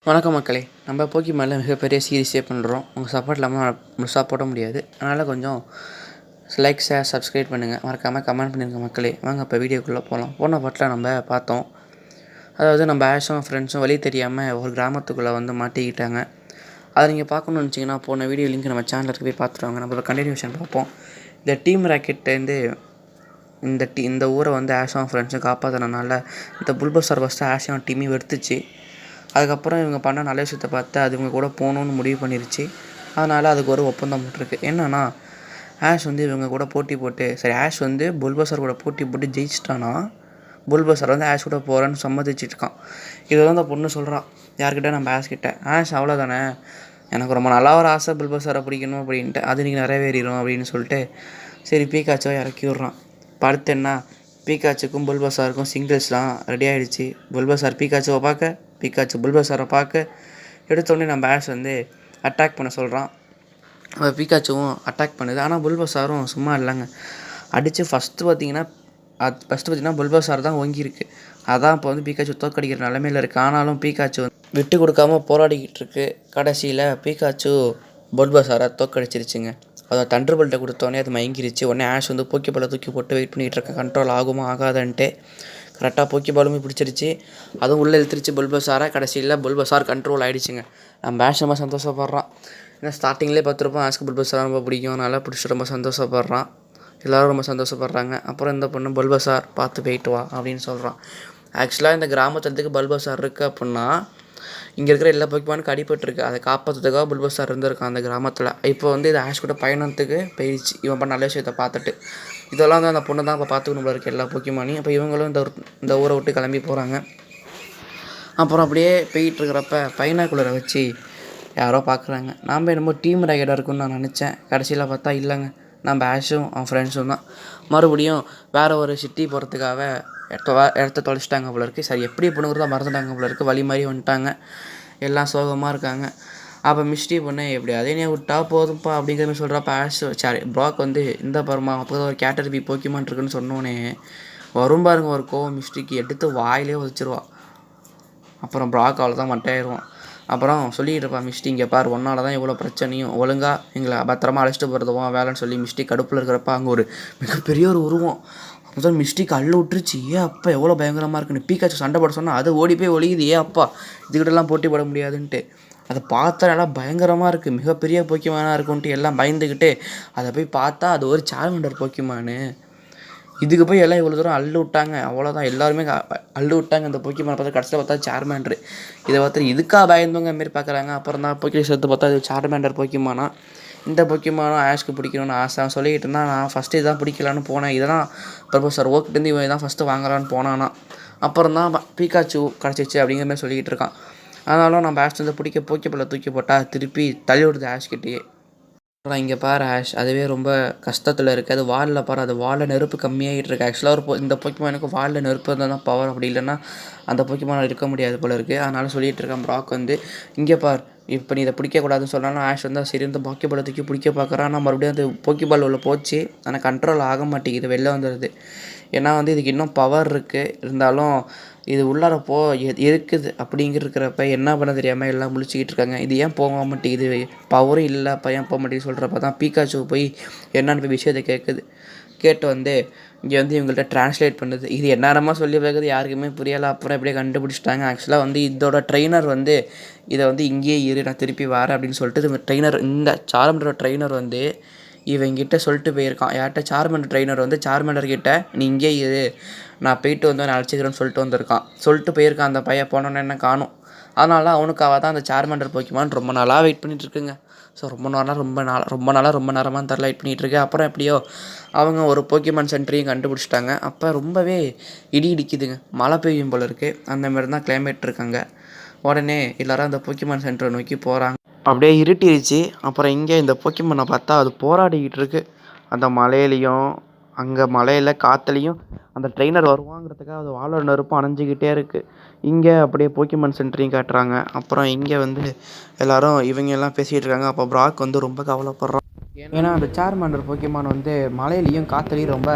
வணக்கம் மக்களே, நம்ம போக்கிமான்ல மிகப்பெரிய சீரிஸே பண்ணுறோம். உங்கள் சப்போர்ட் இல்லாமல் முழுசாக போட முடியாது. அதனால் கொஞ்சம் லைக், ஷேர், சப்ஸ்கிரைப் பண்ணுங்கள். மறக்காமல் கமெண்ட் பண்ணிடுங்க மக்களே. வாங்க இப்போ வீடியோக்குள்ளே போகலாம். போன பாட்டில் நம்ம பார்த்தோம். அதாவது நம்ம ஆஷும் ஃப்ரெண்ட்ஸும் வழி தெரியாமல் ஒரு கிராமத்துக்குள்ளே வந்து மாட்டிக்கிட்டாங்க. அதை நீங்கள் பார்க்கணுன்னு நினச்சிங்கன்னா போன வீடியோ லிங்க் நம்ம சேனலுக்கு போய் பார்த்துருவாங்க. நம்மளோட கண்டினியூஷன் பார்ப்போம். இந்த டீம் ராக்கெட்லேருந்து இந்த ஊரை வந்து ஆஷும் ஃப்ரெண்ட்ஸும் காப்பாற்றினால இந்த புல்பஸர் ஃபஸ்ட்டு ஆஷும் டீமையும் வெறுத்துச்சு. அதுக்கப்புறம் இவங்க பண்ண நல்ல விஷயத்தை பார்த்து அது இவங்க கூட போகணுன்னு முடிவு பண்ணிருச்சு. அதனால் அதுக்கு ஒரு ஒப்பந்தம் போட்டிருக்கு. என்னன்னா, ஆஷ் வந்து இவங்க கூட போட்டி போட்டு ஆஷ் வந்து புல்பஸர் கூட போட்டி போட்டு ஜெயிச்சிட்டானா புல்பஸர் வந்து ஆஷ் கூட போகிறேன்னு சம்மதிச்சிட்ருக்கான். இதை தான் அந்த பொண்ணு சொல்கிறான் யார்கிட்ட, நம்ம ஆஷ் கிட்ட. ஆஷ் அவ்வளோதானே, எனக்கு ரொம்ப நல்லா ஒரு ஆசை புல்பஸரை பிடிக்கணும் அப்படின்ட்டு, அது நீங்கள் நிறைவேறிடும் அப்படின்னு சொல்லிட்டு சரி பீக்காச்சோ இறக்கி விட்றான். அடுத்து என்ன, பீக்காச்சுக்கும் புல்பஸாருக்கும் சிங்கிள்ஸ் தான் ரெடி ஆகிடுச்சு. புல்பஸார் பீக்காச்சுவை பார்க்க, பீக்காச்சு புல்பஸாரை பார்க்க எடுத்தோடனே நம்ம ஆஷ் வந்து அட்டாக் பண்ண சொல்கிறான். பீக்காச்சுவும் அட்டாக் பண்ணுது. ஆனால் புல்பஸாரும் சும்மா இல்லைங்க, அடித்து ஃபஸ்ட்டு பார்த்திங்கன்னா புல்பஸார் தான் ஓங்கியிருக்கு. அதான் இப்போ வந்து பீக்காச்சு தோற்கடிக்கிற நிலமையில் இருக்குது. ஆனாலும் பீக்காச்சு விட்டு கொடுக்காமல் போராடிக்கிட்டு இருக்கு. கடைசியில் பீக்காச்சு புல்பஸாரை தோற்கடிச்சிருச்சுங்க. அதை தண்டர்பல்ட்டை கொடுத்தோடனே அது மயங்கிருச்சு. உடனே ஆஷ் வந்து போக்கிபாலை தூக்கி போட்டு வெயிட் பண்ணிகிட்டு இருக்கேன், கண்ட்ரோல் ஆகுமா ஆகாதன்ட்டு. கரெக்டாக போக்கிபாலுமே பிடிச்சிருச்சு, அதுவும் உள்ளே இழுத்துருச்சு புல்பஸாரை. கடைசியில் புல்பஸார் கண்ட்ரோல் ஆகிடுச்சுங்க. நம்ம ஆஷ் ரொம்ப சந்தோஷப்படுறான். ஏன்னா ஸ்டார்டிங்லேயே பார்த்துருப்போம் ஆஷ்க்கு புல்பஸார் ரொம்ப பிடிக்கும், நல்லா பிடிச்சிட்டு ரொம்ப சந்தோஷப்படுறான். எல்லோரும் ரொம்ப சந்தோஷப்படுறாங்க. அப்புறம் இந்த பொண்ணு புல்பஸார் பார்த்து போயிட்டு வா அப்படின்னு சொல்கிறான். ஆக்சுவலாக இந்த கிராமத்துக்கு புல்பஸார் இருக்குது அப்படின்னா இங்கே இருக்கிற எல்லா போக்கிமானுக்கும் அடிபட்டுருக்கு. அதை காப்பாற்றுறதுக்காக புல்பஸார் இருந்திருக்கான் அந்த கிராமத்தில். இப்போ வந்து இது ஆஷ் கூட பயணத்துக்கு போயிடுச்சு, இவன் பண்ண நல்ல விஷயத்தை பார்த்துட்டு. இதெல்லாம் வந்து அந்த பொண்ணு தான் இப்போ பார்த்துக்கணும் இருக்குது எல்லா போக்கிமானையும். இப்போ இவங்களும் இந்த ஊரை விட்டு கிளம்பி போகிறாங்க. அப்புறம் அப்படியே போயிட்டுருக்கிறப்ப பைனாக்குள்ளரை வச்சு யாரோ பார்க்குறாங்க. நாம் என்னமோ டீம் ராக்கெட்டாக இருக்குன்னு நான் நினச்சேன். கடைசியில் பார்த்தா இல்லைங்க, நம்ம ஆஷும் அவன் ஃப்ரெண்ட்ஸும் தான். மறுபடியும் வேறு ஒரு சிட்டி போகிறதுக்காக இடத்த தொலைச்சிட்டாங்க போல இருக்குது. சரி எப்படி பொண்ணுங்கிறத மறந்துட்டாங்க போல இருக்குது. வழி மாதிரி வந்துட்டாங்க, எல்லாம் சோகமாக இருக்காங்க. அப்போ மிஸ்டி பொண்ணு எப்படி அதே நீ விட்டா போதும்ப்பா அப்படிங்கிற மாதிரி சொல்கிறப்ப ஆஷ் ப்ராக் வந்து இந்த பரமா அப்போ தான் ஒரு கேட்டர்பி போக்கிமான் இருக்குன்னு சொன்னோன்னே வரும் பாருங்க ஒரு கோவம் மிஸ்டிக்கு, எடுத்து வாயிலே வச்சிருவா. அப்புறம் ப்ராக் அவளை தான் மட்டையாயிடுவான். அப்புறம் சொல்லிகிட்டு இருப்பான் மிஸ்டி, இங்கே பார் ஒன்றால் தான் இவ்வளோ பிரச்சனையும், ஒழுங்காக எங்களை பத்திரமா அழைச்சிட்டு போகிறதுவோம் வேலைன்னு சொல்லி மிஸ்டி கடுப்பில் இருக்கிறப்ப அங்கே ஒரு மிகப்பெரிய ஒரு உருவம். அப்போ தான் மிஸ்டிக்கு அள்ளு விட்டுருச்சு. அப்பா எவ்வளோ பயங்கரமாக இருக்குன்னு. பீக்காச்சு சண்டை போட சொன்னால் அது ஓடி போய் ஒழியுது. அப்பா இதுக்கிட்டலாம் போட்டி போட முடியாதுன்ட்டு. அதை பார்த்தா நல்லா பயங்கரமாக இருக்குது, மிகப்பெரிய போக்கிமானாக இருக்குன்ட்டு எல்லாம் பயந்துக்கிட்டு அதை போய் பார்த்தா அது ஒரு சார்மண்டர் போக்கிமானு. இதுக்கு போய் எல்லாம் இவ்வளோ தூரம் அள்ளு விட்டாங்க. அவ்வளோதான், எல்லாருமே அள்ளு விட்டாங்க இந்த போக்கிமானை பார்த்தா. கடைசியில் பார்த்தா சார்மேண்டர். இதை பார்த்து இதுக்காக பயந்தவங்க மாரி பார்க்குறாங்க. அப்புறம் தான் போக்கி சேர்த்து பார்த்தா இது சார்மேண்டர் போக்கிமானா. இந்த போக்கிமானும் ஆஷ்க்கு பிடிக்கணும்னு ஆசை சொல்லிக்கிட்டு இருந்தால் நான் ஃபஸ்ட்டு இதான் பிடிக்கலான்னு போனேன். இதெல்லாம் ப்ரொஃபஸர் ஓக்கிட்டேருந்து இவன் தான் ஃபஸ்ட்டு வாங்கலான்னு போனானா. அப்புறம் தான் பீக்காச்சு கிடச்சிச்சு அப்படிங்கிற மாதிரி சொல்லிக்கிட்டு இருக்கான். ஆனாலும் நம்ம ஆஷ் வந்து போக்கிபாலை தூக்கி போட்டால் திருப்பி தள்ளி விடுது ஆஷ்கிட்டேயே. அப்புறம் இங்கே பாரு ஆஷ் அதுவே ரொம்ப கஷ்டத்தில் இருக்குது. அது வாலில் பாரு, அது வாலில் நெருப்பு கம்மியாகிட்டு இருக்கு. ஆக்சுவலாக இந்த போக்கிமானுக்கு வாலில் நெருப்பு இருந்தால் தான் பவர், அப்படி இல்லைன்னா அந்த போக்கிமான் இருக்க முடியாது போல இருக்குது. அதனால் சொல்லிகிட்டு இருக்கான் ப்ராக் வந்து, இங்கே பார் இப்போ நீ இதை பிடிக்கக்கூடாதுன்னு சொன்னாலும் ஆஷ் வந்து சரி இந்த போக்கிபாலை தூக்கி பிடிக்க பார்க்குறான். ஆனால் மறுபடியும் அந்த போக்கிபால் உள்ள போச்சு, ஆனால் கண்ட்ரோல் ஆக மாட்டேங்குது, வெளில வந்துடுது. ஏன்னா வந்து இதுக்கு இன்னும் பவர் இருக்குது, இருந்தாலும் இது உள்ளார இருக்குது அப்படிங்கிறப்ப என்ன பண்ண தெரியாமல் எல்லாம் முழிச்சிக்கிட்டு இருக்காங்க. இது ஏன் போக மாட்டேங்குது, பவரும் இல்லை அப்போ ஏன் போக மாட்டேங்குது சொல்கிறப்ப தான் பீக்காச்சு போய் என்னென்னு போய் விஷயத்தை கேட்டு வந்து இங்கே வந்து இவங்கள்ட்ட ட்ரான்ஸ்லேட் பண்ணுது. இது என்னமா சொல்லி வைக்கிறது யாருக்குமே புரியலை. அப்புறம் எப்படியே கண்டுபிடிச்சிட்டாங்க. ஆக்சுவலாக வந்து இதோட ட்ரெயினர் வந்து இதை வந்து இங்கேயே இரு நான் திருப்பி வரேன் அப்படின்னு சொல்லிட்டு ட்ரெயினர், இந்த சார்மண்டரோட ட்ரெயினர் வந்து இவங்கிட்ட சொல்லிட்டு போயிருக்கான். யார்கிட்ட, சார்மண்டர் ட்ரெயினர் வந்து சார்மண்டர்கிட்ட நீ இங்கே இரு நான் போயிட்டு வந்து நான் அழைச்சிக்கிறேன்னு சொல்லிட்டு வந்திருக்கான். சொல்லிட்டு போயிருக்கான். அந்த பையன் போனோன்னு என்ன காணும். அதனால அவனுக்காக தான் அந்த சார்மண்டர் போக்கிமான் ரொம்ப நாளாக வெயிட் பண்ணிகிட்ருக்குங்க. ஸோ ரொம்ப நேரமாக தரல வெயிட் பண்ணிகிட்ருக்கு. அப்புறம் எப்படியோ அவங்க ஒரு போக்கிமான் சென்டரையும் கண்டுபிடிச்சிட்டாங்க. அப்போ ரொம்பவே இடிக்குதுங்க, மழை பெய்யும் போல் இருக்குது. அந்தமாரி தான் கிளைமேட் இருக்காங்க. உடனே எல்லோரும் அந்த போக்கிமான் சென்டரை நோக்கி போகிறாங்க. அப்படியே இருட்டிடுச்சு. அப்புறம் இங்கே இந்த போக்கிமானை பார்த்தா அது போராடிக்கிட்டு இருக்குது. அந்த மலையிலையும் அங்கே மலையில் காற்றுலையும் அந்த ட்ரெயினர் வருவாங்கிறதுக்காக அது வாழ நெருப்பும் அணைஞ்சிக்கிட்டே இருக்குது. இங்கே அப்படியே போக்கிமான் சென்டரையும் காட்டுறாங்க. அப்புறம் இங்கே வந்து எல்லோரும் இவங்க எல்லாம் பேசிகிட்டு இருக்காங்க. அப்போ ப்ராக் வந்து ரொம்ப கவலைப்படுறான். ஏன்னா அந்த சார்மண்டர் போக்கிமான் வந்து மலையிலையும் காற்றுலையும் ரொம்ப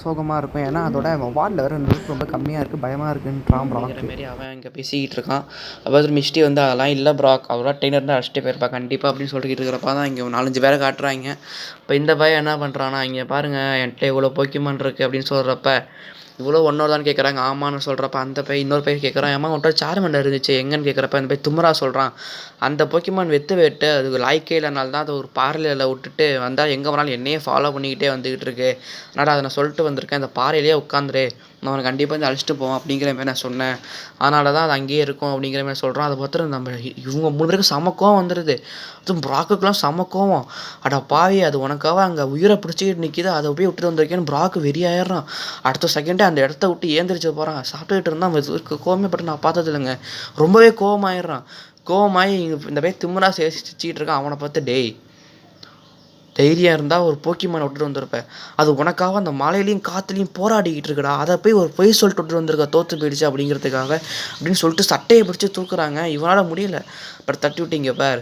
சோகமாக இருக்கும். ஏன்னா அதோட வார்டில் வேறு நெருப்பு ரொம்ப கம்மியாக இருக்குது, பயமாக இருக்குன்றான் ப்ராக்கு. மாரி அவன் இங்கே பேசிக்கிட்டு இருக்கான். அப்புறம் மிஸ்டி வந்து அதெல்லாம் இல்லை ப்ராக், அவரோட ட்ரெயினர் தான் அடிச்சுட்டே போயிருப்பா கண்டிப்பாக அப்படின்னு சொல்லிட்டு இருக்கிறப்ப தான் இங்கே 4-5 பேரை காட்டுறாங்க. இப்போ இந்த பையன் என்ன பண்ணுறான்னா, இங்கே பாருங்கள் என்கிட்ட இவ்வளோ போக்கிமான் இருக்குது அப்படின்னு சொல்கிறப்ப இவ்வளோ ஒன்னோர் தான் கேட்குறாங்க. ஆமான்னு சொல்கிறப்ப அந்த பையன் இன்னொரு பையன் கேட்குறான், ஏமா உன்ட்ட சார்மண்டர் இருந்துச்சு எங்கன்னு கேட்குறப்ப அந்த பையன் தும்ரா சொல்கிறான். அந்த போக்கிமான் வெட்டு அதுக்கு லாய்க்கே இல்லைனால தான் அது ஒரு பாறையில் விட்டுட்டு வந்தால் எங்கே வேணாலும் என்னையே ஃபாலோ பண்ணிக்கிட்டே வந்துக்கிட்டு இருக்கு. அதனால் அதை நான் சொல்லிட்டு வந்திருக்கேன், இந்த பாறையிலேயே உட்காந்துரு, நான் அவனை கண்டிப்பாக வந்து அழிச்சிட்டு போவோம் அப்படிங்கிற மாதிரி நான் சொன்னேன். அதனால தான் அது அங்கேயே இருக்கும் அப்படிங்கிற மாதிரி சொல்கிறோம். அதை பார்த்துட்டு நம்ம இவங்க 3 பேருக்கு சமக்கம் வந்துடுது. அதுவும் ப்ராக்குக்கெலாம் சமக்கம். அடா பாவி, அது உனக்காக அங்கே உயிரை பிடிச்சிக்கிட்டு நிற்கிது, அதை போய் விட்டுட்டு வந்திருக்கேன்னு ப்ராக்கு வெறியாயிடுறான். அடுத்த செகண்டே அந்த இடத்த விட்டு ஏந்திரிச்சு போகிறான். சாப்பிட்டுக்கிட்டு இருந்தால் கோவமே பட்டு நான் பார்த்தது இல்லைங்க. ரொம்பவே கோவமாயிடுறான். கோவமாயி இந்த பையன் திமுறா சிரிச்சிக்கிட்டு இருக்கான். அவனை பார்த்து, டேய் தைரியம் இருந்தால் ஒரு போக்கிமானை விட்டுட்டு வந்திருப்பேன், அது உனக்காக அந்த மலையிலையும் காற்றுலையும் போராடிக்கிட்டு இருக்குடா, அதை போய் ஒரு பொய் சொல்லிட்டு விட்டுட்டு வந்திருக்க, தோற்று போயிடுச்சு அப்படிங்கிறதுக்காக அப்படின்னு சொல்லிட்டு சட்டையை பிடிச்சி தூக்குறாங்க. இவனால் முடியல. பட் தட்டி விட்டீங்க பார்,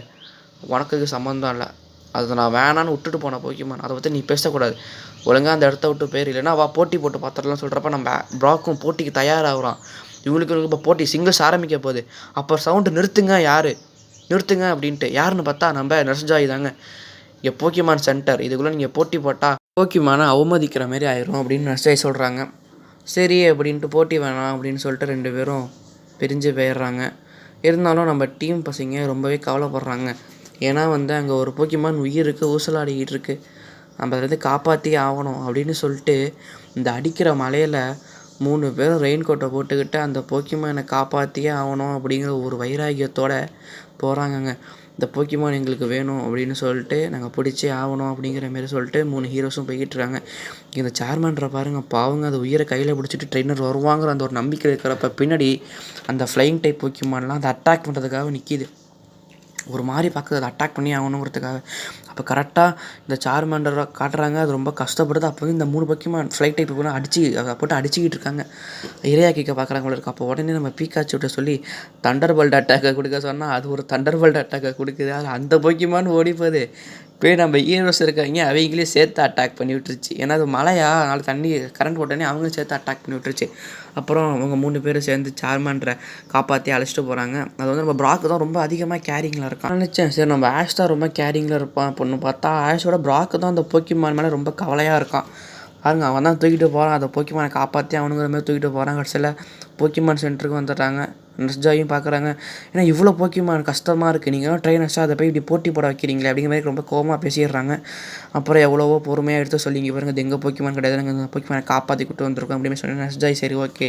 உனக்கு சம்மந்தம் இல்லை, அதை நான் வேணான்னு விட்டுட்டு போன போக்கிமான், அதை பற்றி நீ பேசக்கூடாது, ஒழுங்காக அந்த இடத்த விட்டு பேர், இல்லைன்னா வா போட்டி போட்டு பார்த்துடலாம் சொல்கிறப்ப நம்ம ப்ராக்கும் போட்டிக்கு தயாராகிறான். இவங்களுக்கு இப்போ போட்டி சிங்கிள்ஸ் ஆரம்பிக்க போகுது. அப்போ சவுண்டு நிறுத்துங்க, யார் நிறுத்துங்க அப்படின்ட்டு. யாருன்னு பார்த்தா நம்ம நர்ஸ்ஜாய் தாங்க. இங்கே போக்கிமான் சென்டர், இதுக்குள்ளே நீங்கள் போட்டி போட்டால் போக்கிமானை அவமதிக்கிற மாதிரி ஆயிரும் அப்படின்னு நர்ஸ்ஜாய் சொல்கிறாங்க. சரி அப்படின்ட்டு போட்டி வேணாம் அப்படின்னு சொல்லிட்டு 2 பேரும் பிரிஞ்சு போயிடுறாங்க. இருந்தாலும் நம்ம டீம் பசங்க ரொம்பவே கவலைப்படுறாங்க. ஏன்னா வந்து அங்கே ஒரு போக்கிமான் உயிருக்கு ஊசலாடிக்கிட்டு இருக்குது, நம்ம அதை காப்பாற்றி ஆகணும் அப்படின்னு சொல்லிட்டு இந்த அடிக்கிற மலையில் 3 பேரும் ரெயின் கோட்டை போட்டுக்கிட்டு அந்த போக்கிமானை காப்பாற்றியே ஆகணும் அப்படிங்கிற ஒரு வைராகியத்தோடு போகிறாங்கங்க. இந்த போக்கிமான் எங்களுக்கு வேணும் அப்படின்னு சொல்லிட்டு நாங்கள் பிடிச்சே ஆகணும் அப்படிங்கிற மாரி சொல்லிட்டு 3 ஹீரோஸும் போய்கிட்டு இருக்காங்க. இந்த சேர்மன்ற பாருங்கள் பாவங்க, அது உயிரை கையில் பிடிச்சிட்டு ட்ரெயினர் வருவாங்கிற அந்த ஒரு நம்பிக்கை இருக்கிறப்ப பின்னாடி அந்த ஃப்ளைங் டைப் போக்கிமான்லாம் அதை அட்டாக் பண்ணுறதுக்காக நிற்கிது. ஒரு மாதிரி பார்க்குது, அதை அட்டாக் பண்ணி ஆகணுங்கிறதுக்காக. அப்போ கரெக்டாக இந்த சார்மண்டரை காட்டுறாங்க, அது ரொம்ப கஷ்டப்படுது. அப்போ வந்து இந்த 3 போக்கிமான் ஃப்ளைட் டைப் போனால் அதை போட்டு அடிச்சுக்கிட்டு இருக்காங்க. இரையாக்கிக்க பார்க்குறாங்க இருக்கு. அப்போ உடனே நம்ம பீக்காச்சு விட்ட சொல்லி தண்டர் பல்ட் அட்டாக்கை கொடுக்க சொன்னால் அது ஒரு தண்டர் பல்ட் அட்டாக்கை கொடுக்குது. அது அந்த போக்கிமான் ஓடி போகுது. போய் நம்ம ஹீரோஸ் இருக்காங்க அவங்களே சேர்த்து அட்டாக் பண்ணி விட்டுருச்சு. ஏன்னா அது மழையா, அதனால் தண்ணி கரண்ட் போட்டோன்னே அவங்களும் சேர்த்து அட்டாக் பண்ணி விட்டுருச்சு. அப்புறம் அவங்க 3 பேரும் சேர்ந்து சார்மண்டரை காப்பாற்றி அழைச்சிட்டு போகிறாங்க. அது வந்து நம்ம ப்ராக்கு தான் ரொம்ப அதிகமாக கேரிங்கில் இருக்கான். நினச்சேன் சரி நம்ம ஆஷ் தான் ரொம்ப கேரிங்கில் இருப்பான் பொண்ணு, பார்த்தா ஆஷோட ப்ராக்கு தான் அந்த போக்கிமான் மேலே ரொம்ப கவலையாக இருக்கான். பாருங்க, அவன் தான் தூக்கிட்டு போகிறான், அதை போக்கிமானை காப்பாற்றி அவனுங்கிற மாதிரி தூக்கிட்டு போகிறான். கடைசியில் போக்கிமான் சென்டருக்கு வந்துடுறாங்க. நர்ஸ்ஜாயும் பார்க்குறாங்க, ஏன்னா இவ்வளோ போக்கிமான் கஷ்டமாக இருக்குது, நீங்கள் ட்ரெயினர்ஸாக அதை போய் இப்படி போட்டி போட வைக்கிறீங்களே அப்படிங்கிற மாதிரி ரொம்ப கோவமாக பேசிடுறாங்க. அப்புறம் எவ்வளவோ பொறுமையாக எடுத்து சொல்லி, இங்கே பாருங்க இது எங்கள் போக்கிமான் கிடையாது, நாங்கள் இந்த போக்கிமானை காப்பாற்றி கூட்டு வந்திருக்கோம் அப்படின்னு சொல்லி நர்ஸ்ஜாய் சரி ஓகே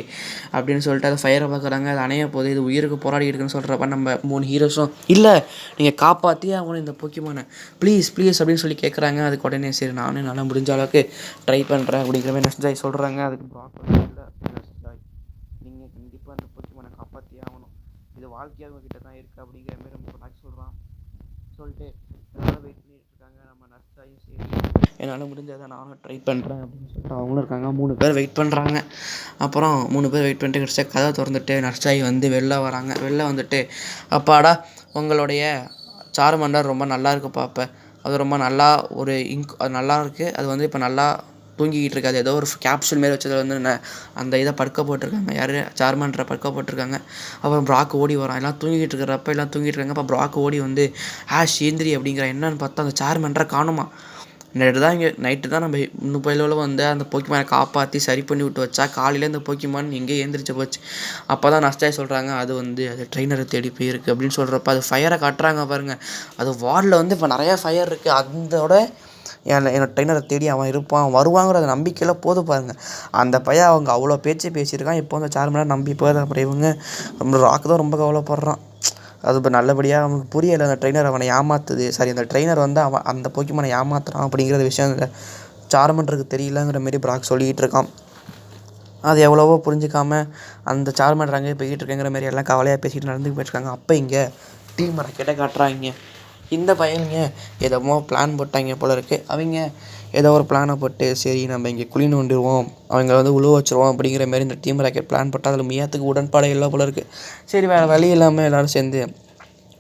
அப்படின்னு சொல்லிட்டு அதை ஃபயரை பார்க்குறாங்க. அது அணைய போகுது, இது உயிருக்கு போராடி இருக்குன்னு சொல்கிறப்ப நம்ம 3 ஹீரோஸும் இல்லை நீங்கள் காப்பாற்றி அவனை இந்த போக்கிமானை ப்ளீஸ் ப்ளீஸ் அப்படின்னு சொல்லி கேட்குறாங்க. அதுக்கு உடனே சரி நானே நல்லா முடிஞ்ச அளவுக்கு ட்ரை பண்ணுறேன் அப்படிங்கிற மாதிரி நர்ஸ்ஜாய் சொல்கிறாங்க. அதுக்கு ப்ராப்பர் நர்ஸ்ஜாய், நீங்கள் கண்டிப்பாக அந்த போக்கிமானை காப்பாற்றியே ஆகணும், இது வாழ்க்கையாக உங்ககிட்ட தான் இருக்குது அப்படிங்கிற மாதிரி நம்ம ப்ராக் சொல்கிறான். சொல்லிட்டு எல்லோரும் வெயிட் பண்ணிட்டு இருக்காங்க. நம்ம நர்ஸ்ஜாயும் சரி என்னால் முடிஞ்சதை நானும் ட்ரை பண்ணுறேன் அப்படின்னு சொல்லிட்டு அவங்களும் இருக்காங்க. 3 பேர் வெயிட் பண்ணுறாங்க. அப்புறம் 3 பேர் வெயிட் பண்ணிட்டு கிடச்சா கதை திறந்துட்டு நர்ஸ்ஜாய் வந்து வெளில வராங்க. வெளில வந்துட்டு, அப்பாடா உங்களுடைய சார்மண்டர் ரொம்ப நல்லா இருக்குப்பா, இப்போ அது ரொம்ப நல்லா ஒரு அது நல்லா இருக்குது, அது வந்து இப்போ நல்லா தூங்கிக்கிட்டு இருக்காது, ஏதோ ஒரு கேப்சூல் மாரி வச்சதில் வந்து அந்த இதை படுக்க போட்டிருக்காங்க, யார் சார்மண்டரை படுக்க போட்டிருக்காங்க. அப்புறம் ப்ராக் ஓடி வரான், எல்லாம் தூங்கிட்டு இருக்கிறப்ப எல்லாம் தூங்கிட்டு இருக்காங்க. அப்போ ப்ராக் ஓடி வந்து ஏந்திரி அப்படிங்கிற என்னன்னு பார்த்தா அந்த சார்மண்டரை காணுமா. நைட்டு தான் நம்ம 30 வந்து அந்த போக்கிமானை காப்பாற்றி சரி பண்ணி விட்டு வச்சா காலையில் இந்த போக்கிமான் எங்கேயே ஏந்திரிச்சு போச்சு. அப்போ தான் நர்ஸ்ஜாய் சொல்கிறாங்க அது வந்து அது ட்ரெயினரை தேடி போயிருக்கு அப்படின்னு சொல்கிறப்ப அது ஃபயரை காட்டுறாங்க பாருங்கள். அது வார்டில் வந்து இப்போ நிறையா ஃபயர் இருக்குது, அதோட என்னோட ட்ரெயினரை தேடி அவன் இருப்பான் வருவாங்கிற அந்த நம்பிக்கையில் போது பாருங்கள். அந்த பையன் அவங்க அவ்வளோ பேச்சு பேசியிருக்கான். இப்போ அந்த சார்மண்டரை நம்பி போகுது. அப்புறம் இவங்க நம்ம ராக்கு தான் ரொம்ப கவலைப்படுறான். அது இப்போ நல்லபடியாக அவனுக்கு புரியலை, அந்த ட்ரெயினர் அவனை ஏமாத்துது, சரி அந்த ட்ரெயினர் வந்து அவன் அந்த போக்கிமானை ஏமாத்துறான் அப்படிங்கிற விஷயம் சார்மண்டருக்கு தெரியலங்கிற மாரி ப்ராக் சொல்லிக்கிட்டு இருக்கான். அது எவ்வளவோ புரிஞ்சிக்காமல் அந்த சார்மண்டர் அங்கேயே போய்கிட்டு இருக்கேங்கிற மாரி எல்லாம் கவலையாக பேசிக்கிட்டு நடந்து போயிட்டுருக்காங்க. அப்போ இங்கே டீம் ராக்கெட்டை காட்டுறாங்க. இந்த பையனுங்க ஏதோ பிளான் போட்டாங்க போல இருக்குது. அவங்க ஏதோ ஒரு பிளானை போட்டு சரி நம்ம இங்கே குழி நோண்டிடுவோம், அவங்க வந்து உழுவ வச்சுருவோம் அப்படிங்கிற மாரி இந்த டீம் ராக்கெட் பிளான் போட்டால் அதில் மியாத்துக்கு உடன்பாடு இல்லை போல இருக்குது. சரி வேறு வழி இல்லாமல் எல்லோரும் சேர்ந்து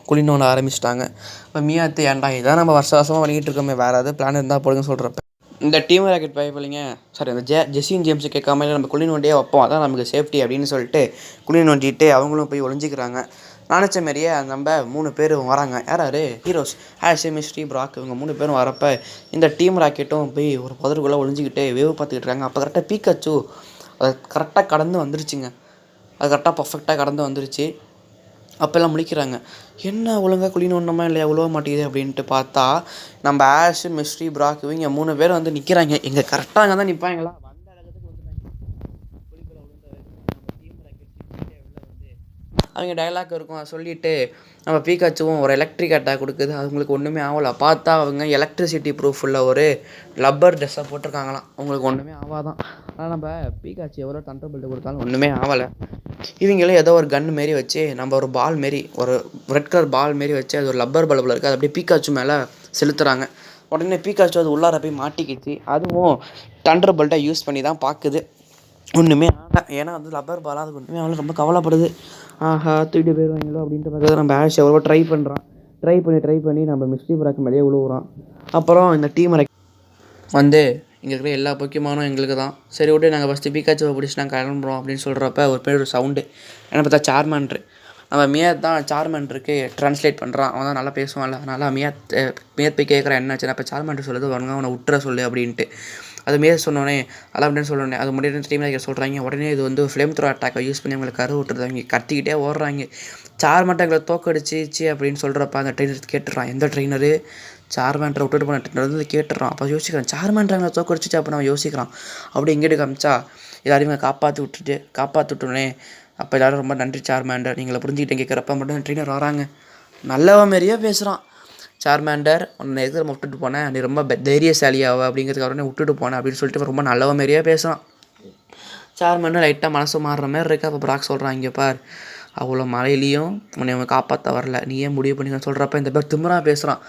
குழி நோண்ட ஆரம்பிச்சிட்டாங்க. இப்போ மியாத்து ஏன்டா இதான் நம்ம வருஷமாக பண்ணிக்கிட்டு இருக்கோமே, வேறு ஏதாவது பிளான் இருந்தால் போடுங்கன்னு சொல்கிறப்ப இந்த டீம் ராக்கெட் பயப்பில்லைங்க. சாரி அந்த ஜெஸ்ஸின் ஜேம்ஸை கேட்காம நம்ம குழி நோண்டியே வைப்போம், அதான் நமக்கு சேஃப்டி அப்படின்னு சொல்லிட்டு குழி நோண்டிட்டு அவங்களும் போய் ஒளிஞ்சிக்கிறாங்க. நினச்ச மாரியே நம்ம 3 பேர் வராங்க. யார் ஹீரோஸ் ஆஷ், மிஸ்ட்ரி, ப்ராக் இவங்க 3 பேரும் வரப்போ இந்த டீம் ராக்கெட்டும் போய் ஒரு புதருக்குள்ளே ஒளிஞ்சிக்கிட்டு வேவு பார்த்துக்கிட்டு இருக்காங்க. அப்போ கரெக்டாக பீக்காச்சு அது கரெக்டாக கடந்து வந்துருச்சுங்க. அது கரெக்டாக பர்ஃபெக்டாக கடந்து வந்துருச்சு. அப்போல்லாம் முழிக்கிறாங்க, என்ன ஒழுங்காக குழி நோண்டணுமா இல்லையா உழுவ மாட்டேங்குது அப்படின்ட்டு பார்த்தா நம்ம ஆஷ், மிஸ்ட்ரி, ப்ராக் இவங்க 3 பேர் வந்து நிற்கிறாங்க. எங்கே கரெக்டாக அங்கே தான் நிற்பாங்களா வந்த இடத்துக்கு வந்துட்டாங்க. குழிக்குள்ள விழுந்த நம்ம டீம் ராக்கெட் வந்து அவங்க டைலாக் இருக்கும். அதை சொல்லிவிட்டு நம்ம பீக்காச்சுவும் ஒரு எலக்ட்ரிக் அட்டாக் கொடுக்குது. அவங்களுக்கு ஒன்றுமே ஆகலை. பார்த்தா அவங்க எலக்ட்ரிசிட்டி ப்ரூஃப் உள்ள ஒரு லப்பர் ட்ரெஸ்ஸை போட்டிருக்காங்களாம். அவங்களுக்கு ஒன்றுமே ஆகாதான். ஆனால் நம்ம பீக்காச்சு எவ்வளோ தண்டர் பில்ட்டு கொடுத்தாலும் ஒன்றுமே ஆகலை. இவங்களும் ஏதோ ஒரு கன் மாரி வச்சு நம்ம ஒரு பால் மாரி ஒரு ரெட் கலர் பால் மாரி வச்சு அது ஒரு லப்பர் பல்பில் இருக்குது. அது அப்படியே பீக்காச்சு மேலே செலுத்துகிறாங்க. உடனே பீக்காச்சு அது உள்ளார போய் மாட்டிக்கிச்சு. அதுவும் தண்டர் பல்ட்டை யூஸ் பண்ணி தான் பார்க்குது. ஒன்றுமே ஆகலை. ஏன்னா வந்து லப்பர் பாலாக அதுக்கு ஒன்றுமே ஆகலை. ரொம்ப கவலைப்படுது. ஆஹா தூக்கிட்டு போயிடுவாங்களோ அப்படின்ட்டு பார்க்குறது நம்ம ஆஷ் எவ்வளோ ட்ரை பண்ணுறான். ட்ரை பண்ணி நம்ம மிஸ்ட்ரி ப்ராக் மேலேயே விழுவுறான். அப்புறம் இந்த டீம் வந்து இங்கே இருக்கிற எல்லா பொக்கிமானும் எங்களுக்கு தான். சரி விட்டு நாங்கள் ஃபஸ்ட்டு பீக்காச்சுவை பிடிச்சி நாங்கள் கிளம்புறோம் அப்படின்னு சொல்கிறப்ப ஒரு பேர் ஒரு சவுண்டு என்ன பார்த்தா சார்மான்ட்ரு. நம்ம மியாத் தான் சார்மான்ட்ருக்கு ட்ரான்ஸ்லேட் பண்ணுறான். அவன் தான் நல்லா பேசுவான்ல, அதனால் மியாத் போய் கேட்குறான் என்னாச்சு. அப்போ சார்மான்ட்ரு சொல்லுது வருங்க அவனை விட்டுற சொல்லு அப்படின்ட்டு. அது மியாத் சொன்னோடனே அதெல்லாம் அப்படின்னு சொன்னோடனே அது முடியாது டீம் ராக்கெட் சொல்கிறாங்க. உடனே இது வந்து ஃப்ளேம் த்ரோ அட்டாக்கை யூஸ் பண்ணி அவங்களை கரு விட்டுருந்தாங்க. கத்திக்கிட்டே ஓடுறாங்க. சார்மான்ட்ரு எங்களை தோக்கடிச்சிச்சு அப்படின்னு சொல்கிறப்ப அந்த ட்ரெயினர் கேட்டுறான். எந்த ட்ரெயினரு சார்மான்ட்ரை விட்டுட்டு போன ட்ரெயினர் வந்து கேட்டுறான். அப்போ யோசிக்கிறான் சார்மான்ட்ரை எங்களை தோக்கடிச்சிச்சு. அப்போ நம்ம யோசிக்கிறான். அப்படி இங்கிட்டு காமிச்சா எல்லாரையும் காப்பாற்றி விட்டோன்னே அப்போ எல்லோரும் ரொம்ப நன்றி சார்மாண்டர் நீங்களை புரிஞ்சுக்கிட்டே கேட்குறப்ப மட்டும் ட்ரெயினர் வராங்க. நல்லவ மாரியே பேசுகிறான். சார்மாண்டர் உன்னை எதுக்கு நம்ம விட்டுட்டு போனேன், நீ ரொம்ப தைரியசாலியாவ அப்படிங்கிறதுக்கு அவரே விட்டுட்டு போனேன் அப்படின்னு சொல்லிட்டு ரொம்ப நல்லவ மாரியே பேசுகிறான். சார்மாண்டர் லைட்டாக மனசு மாறுற மாதிரி இருக்கு. அப்போ ப்ராக் சொல்கிறான், இங்கே பார் அவ்வளோ மழையிலையும் உன்னை அவங்க காப்பாற்ற வரல, நீ ஏன் முடிவு பண்ணிங்கன்னு சொல்கிறப்ப இந்த பேர் திமிரா பேசுகிறான்.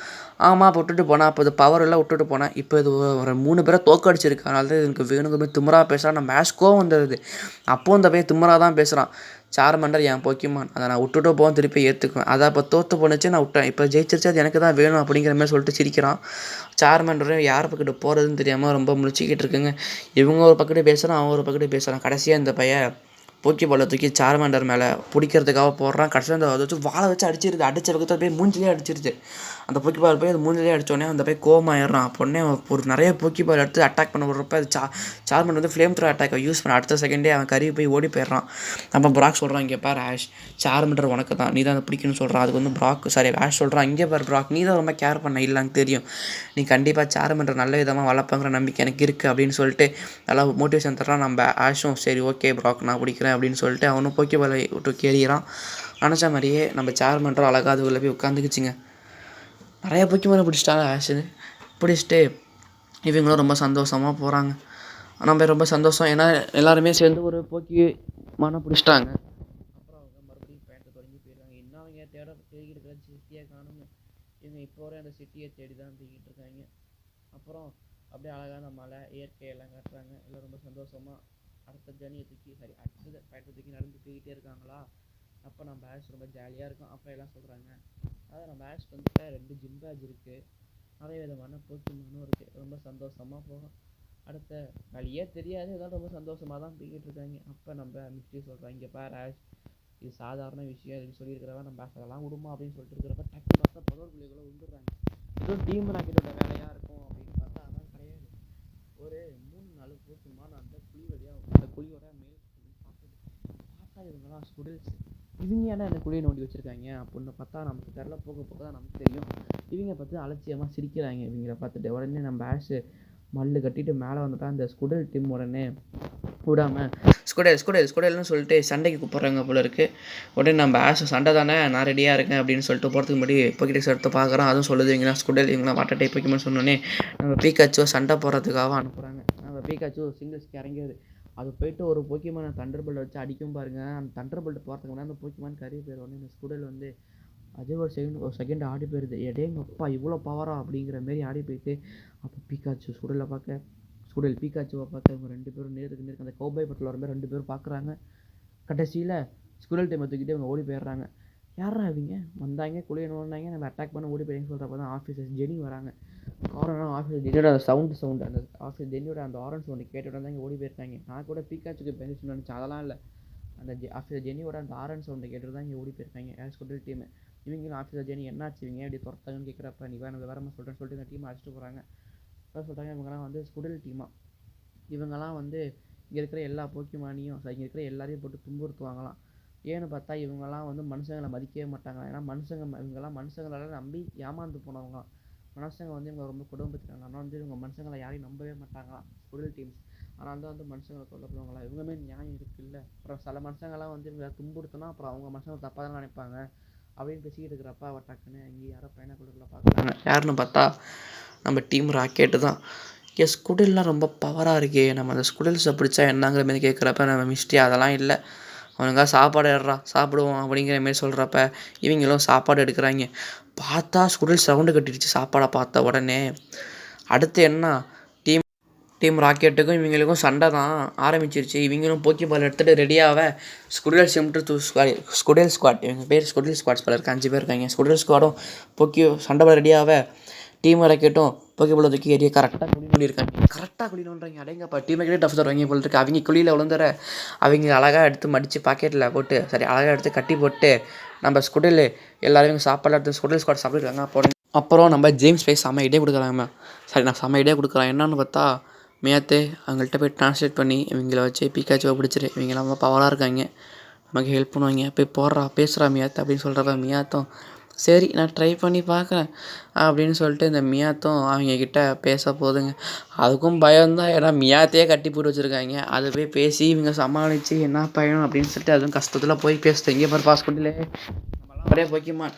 ஆமாம் இப்போ விட்டுட்டு போனால் அப்போ இது பவர் எல்லாம் விட்டுட்டு போனேன். இப்போ இது ஒரு 3 பேரை தோக்கடிச்சிருக்கு. அதனால தான் எனக்கு வேணுங்க போய் திமிரா பேசுகிறான். நம்ம மேஷ்கோவும் வந்துடுது. அப்போது இந்த பையன் திமிரா தான் பேசுகிறான். சார்மாண்டர் என் போக்கிமான், அதை நான் விட்டுட்டு போவோம் திருப்பி ஏற்றுக்குவேன். அதை அப்போ தோற்று போணுச்சு நான் விட்டேன். இப்போ ஜெயிச்சிருச்சு அது எனக்கு தான் வேணும் அப்படிங்கிற மாதிரி சொல்லிட்டு சிரிக்கிறான். சார்மாண்டரும் யார் பக்கத்து போகிறதுன்னு தெரியாமல் ரொம்ப முழிச்சிக்கிட்டு இருக்குங்க. இவங்க ஒரு பக்கத்து பேசுகிறான், அவன் ஒரு பக்கத்து பேசுகிறான். கடைசியாக இந்த பையன் போக்கி பாலை தூக்கி சார்மாண்டர் மேலே பிடிக்கிறதுக்காக போடுறான். கடைசியில் அந்த அதை வச்சு வாழை வச்சு அடிச்சிருது. அடித்த பக்கத்தில் போய் மூஞ்சிலே அடிச்சிருது. அந்த போக்கி பால் போய் அது மூஞ்சிலே அடித்தோடனே அந்த போய் கோமாயிடுறான். அப்போடனே ஒரு நிறைய போக்கி பால் எடுத்து அட்டாக் பண்ண விடுறப்ப அது சார்மாண்டர் வந்து ஃப்ளேம் த்ரோ அட்டாக்கை யூஸ் பண்ண அடுத்த செகண்டே அவன் கறி போய் ஓடி போயிடுறான். அப்போ ப்ராக் சொல்கிறான், இங்கே பார் ஆஷ் சார்மாண்டர் உனக்கு தான், நீ தான் அதை பிடிக்கணும்னு சொல்கிறான். அதுக்கு வந்து ஆஷ் சொல்கிறான், இங்கே பார் ப்ராக் நீ தான் ரொம்ப கேர் பண்ண இல்லைன்னு தெரியும், நீ கண்டிப்பாக சார்மாண்டர் நல்ல விதமாக வளர்ப்பாங்கிற நம்பிக்கை எனக்கு இருக்குது அப்படின்னு சொல்லிட்டு நல்லா மோட்டிவேஷன் தர்றான். நம்ம ஆஷும் சரி ஓகே ப்ராக் நான் பிடிக்கிறேன் அப்படின்னு சொல்லிட்டு அவனும் போக்கி பாலை விட்டு கேறிகிறான். நினச்ச மாதிரியே நம்ம சார்மாண்டர் அழகாக அது உள்ள போய் உட்காந்துக்குச்சிங்க. நிறைய போக்கிமானை பிடிச்சிட்டாங்க ஆஷுன்னு. பிடிச்சிட்டு இவங்களும் ரொம்ப சந்தோஷமாக போகிறாங்க. நம்ம ரொம்ப சந்தோஷம், ஏன்னா எல்லாருமே சேர்ந்து ஒரு போக்கிமானை பிடிச்சிட்டாங்க. அப்புறம் அவங்க மறுபடியும் பேண்ட்டை தொடங்கி போயிடுறாங்க. இன்னும் அவங்க தேடிக்கிட்டு இருக்கிற சிட்டியை காணுங்க. இவங்க இப்போ வரை அந்த சிட்டியை தேடி தான் தேடிக்கிட்டு இருக்காங்க. அப்புறம் அப்படியே அழகான மலை இயற்கையெல்லாம் காட்டுறாங்க. எல்லாம் ரொம்ப சந்தோஷமாக அடுத்த ஜர்னியை அடுத்தது பேட்டை தூக்கி நடந்து போய்கிட்டே இருக்காங்களா. அப்போ நம்ம ஆஷ் ரொம்ப ஜாலியாக இருக்கும். அப்போ எல்லாம் சொல்கிறாங்க, அதான் நம்ம ஆஷ் வந்துட்டு 2 ஜிம் பேட்ச் இருக்குது, நிறைய விதமான போக்கிமானும் இருக்குது, ரொம்ப சந்தோஷமாக போகும். அடுத்த வழியே தெரியாது, இதெல்லாம் ரொம்ப சந்தோஷமாக தான் போய்கிட்டு இருக்காங்க. அப்போ நம்ம மிஸ்ட்ரி சொல்கிறாங்க, இங்கே பார் ஆஷ் இது சாதாரண விஷயம் அப்படின்னு சொல்லியிருக்கிறவ நம்ம ஆஷ் அதெல்லாம் விடுமா அப்படின்னு சொல்லிட்டு இருக்கிறப்ப டக்கு பார்த்தா பதவர் பிள்ளைகளை விழுந்துடுறாங்க. இதுவும் டீம் ராக்கெட்டோட வேலையாக இருக்கும் அப்படின்னு பார்த்தா அதான் கிடையாது. ஒரு 3-4 போக்கிமான் அந்த குழியோட மேல் பார்த்தா இவங்கெல்லாம் ஸ்டூடெண்ட்ஸ், இவங்க ஏன்னா என்ன குழியை நோண்டி வச்சுருக்காங்க அப்படின்னு பார்த்தா நமக்கு தெரில. போக தான் நமக்கு தெரியும். இவங்க பார்த்து அலட்சியமாக சிரிக்கிறாங்க. இவங்கள பார்த்துட்டு உடனே நம்ம ஆஷ் மல்லு கட்டிட்டு மேலே வந்துட்டா அந்த ஸ்குடல் டீம் உடனே விடாமல் ஸ்குடல்னு சொல்லிட்டு சண்டைக்கு கூப்பிட்றாங்க போல இருக்குது. உடனே நம்ம ஆஷ் சண்டை தானே நான் ரெடியாக இருக்கேன் அப்படின்னு சொல்லிட்டு போகிறதுக்கு முன்னாடி போக்கிடெக்ஸ் எடுத்து பார்க்குறோம். அதுவும் சொல்லுது இவங்கன்னா ஸ்குடல் இவங்களாம் வாட்டர் டைப் போக்கிமான்னு சொன்னோன்னே நம்ம பீக்காச்சுவை சண்டை போடுறதுக்காக அனுப்புகிறாங்க. நம்ம பீக்காச்சு சிங்கிள்ஸ்க்கு இறங்கியது. அது போய்ட்டு ஒரு போக்கிமானை தண்டர் போல்ட்டை வச்சு அடிக்கும் பாருங்கள். அந்த தண்டர் போல்ட்டு போகிறதுக்கு முன்னாடி அந்த போக்கிமான் கறி போயிடும். உடனே இந்த ஸ்குடல் வந்து அதே ஒரு செகண்ட் ஆடி போயிடுது. எடேங்க அப்பா இவ்வளோ பவரா அப்படிங்கிற மாரி ஆடி போயிட்டு அப்போ பீக்காச்சு ஸ்குடல் பீக்காச்சுவை பார்க்க இவங்க 2 பேரும் நேருக்கு அந்த கௌபாய் பட்டில் வர மாதிரி 2 பேரும் பார்க்குறாங்க. கடைசியில் ஸ்குடல் டைமை தூக்கிட்டு இவங்க ஓடி போயிடுறாங்க. யாரா இவங்க வந்தாங்க குழியை நோண்டாங்க நம்ம அட்டாக் பண்ண ஓடி போயின்னு சொல்கிறப்ப தான் ஆஃபீஸர்ஸ் ஜெனி வராங்க. காரணம் ஆஃபீஸர் ஜெனியோட அந்த சவுண்டு அந்த ஆஃபீஸர் ஜெனியோட அந்த ஆரன் சவுண்டு கேட்டு வந்தாங்க ஓடி போயிருக்காங்க. நான் கூட பீக்காச்சுக்கு பெனிஃபிட் நினச்சேன், அதெல்லாம் இல்லை. அந்த ஆஃபீஸர் ஜெனியோட அந்த ஆரன் சவுண்டை கேட்டு தான் இங்கே ஓடி போயிருக்காங்க ஸ்குடில் டீம். இவங்களும் ஆஃபீஸர் ஜெனி என்னாச்சு இவங்க எப்படி துரத்தாங்கன்னு கேட்குறப்ப நீ வேறு விவரமாக சொல்கிறேன்னு சொல்லிட்டு இந்த டீமை அடிச்சுட்டு போகிறாங்க. அதான் சொல்கிறாங்க இவங்கெல்லாம் வந்து ஸ்குடில் டீமாக, இவங்கெல்லாம் வந்து இங்கே இருக்கிற எல்லா போக்கிமானியும் இங்கே இருக்கிற எல்லாரையும் போட்டு துன்புறுத்துவாங்களாம். ஏன்னு பார்த்தா இவங்கெல்லாம் வந்து மனுஷங்களை மதிக்கவே மாட்டாங்க. ஏன்னா இவங்கெல்லாம் மனுஷங்களால் நம்பி ஏமாந்து போனவங்களாம். மனுஷங்க வந்து இவங்க ரொம்ப குடும்பத்துக்காங்க. ஆனால் வந்து இவங்க மனுஷங்களை யாரையும் நம்பவே மாட்டாங்களாம் ஸ்குடில் டீம்ஸ். ஆனால் தான் வந்து மனுஷங்களை கொல்லப்படுவாங்களா, இவங்கமே நியாயம் இருக்குல்ல. அப்புறம் சில மனுஷங்கள்லாம் வந்து இவங்க துன்புறுத்தினா அப்புறம் அவங்க மனுஷங்க தப்பாக தான் நினைப்பாங்க அப்படின்னு பேசிக்கிட்டு இருக்கிறப்ப அவள் டக்குன்னு இங்கே யாரோ பையனாக்குள்ள பார்க்குறாங்க. யாருன்னு பார்த்தா நம்ம டீம் ராக்கெட்டு தான். ஸ்குடில்லாம் ரொம்ப பவராக இருக்கே, நம்ம அந்த ஸ்குடில்ஸை பிடிச்சா என்னங்கிற மாரி கேட்குறப்ப நம்ம மிஸ்டி அதெல்லாம் இல்லை, அவனுக்கா சாப்பாடு எடுறா சாப்பிடுவோம் அப்படிங்கிற மாரி சொல்கிறப்ப இவங்களும் சாப்பாடு எடுக்கிறாங்க. பார்த்தா ஸ்குடில் சவுண்டு கட்டிடுச்சு சாப்பாடை பார்த்த உடனே. அடுத்து என்ன, டீம் ராக்கெட்டுக்கும் இவங்களுக்கும் சண்டை தான் ஆரம்பிச்சிருச்சு. இவங்களும் போக்கிபால் எடுத்துகிட்டு ரெடியாக ஸ்குடில் ஸ்குவாட், இவங்க பேர் ஸ்குடில் ஸ்குவாட்ஸ் பல இருக்குது, 5 பேர் இருக்காங்க. ஸ்குடில் ஸ்குவாடும் சண்டை போட ரெடியாக டீம் ராக்கெட்டும் போக்கிபால் தூக்கி ஏரியா கரெக்டாக குழி நோண்டுறாங்க. அடேங்கப்பா, டீம் ராக்கெட்டே டஃப் தருவாங்க போல் இருக்குது. அவங்க குழியில் விழுந்துற அவங்க அழகாக எடுத்து மடித்து பாக்கெட்டில் போட்டு அழகாக எடுத்து கட்டி போட்டு நம்ம ஸ்குடில் எல்லாரும் சாப்பாடு எடுத்து ஸ்குடில் ஸ்குவாட் சாப்பிட்டுருக்காங்க. அப்புறம் நம்ம ஜேம்ஸ் போய் செம்ம ஐடியா கொடுக்குறாங்க. நான் செம்ம ஐடியா கொடுக்குறேன். என்னன்னு பார்த்தா மேத்து அவங்கள்ட்ட போய் ட்ரான்ஸ்லேட் பண்ணி இவங்கள வச்சு பீக்காச்சுவை பிடிச்சிரு, இவங்களாம் ரொம்ப பவராக இருக்காங்க, நமக்கு ஹெல்ப் பண்ணுவாங்க, போய் போடுறா பேசுகிறா மியாத்து அப்படின்னு சொல்கிறப்ப மியாத்தும் சரி நான் ட்ரை பண்ணி பார்க்குறேன் அப்படின்னு சொல்லிட்டு இந்த மியாத்தும் அவங்கக்கிட்ட பேச போகுதுங்க. அதுக்கும் பயம்தான், ஏன்னா மியாத்தையே கட்டி போட்டு வச்சுருக்காங்க. அது போய் பேசி இவங்க சமாளித்து என்ன பயணம் அப்படின்னு சொல்லிட்டு அதுவும் கஷ்டத்தில் போய் பேசுகிறேன். இங்கே பாரு பாஸ்போர்ட்டில் நம்மளாம் ஒரே போக்கிமா,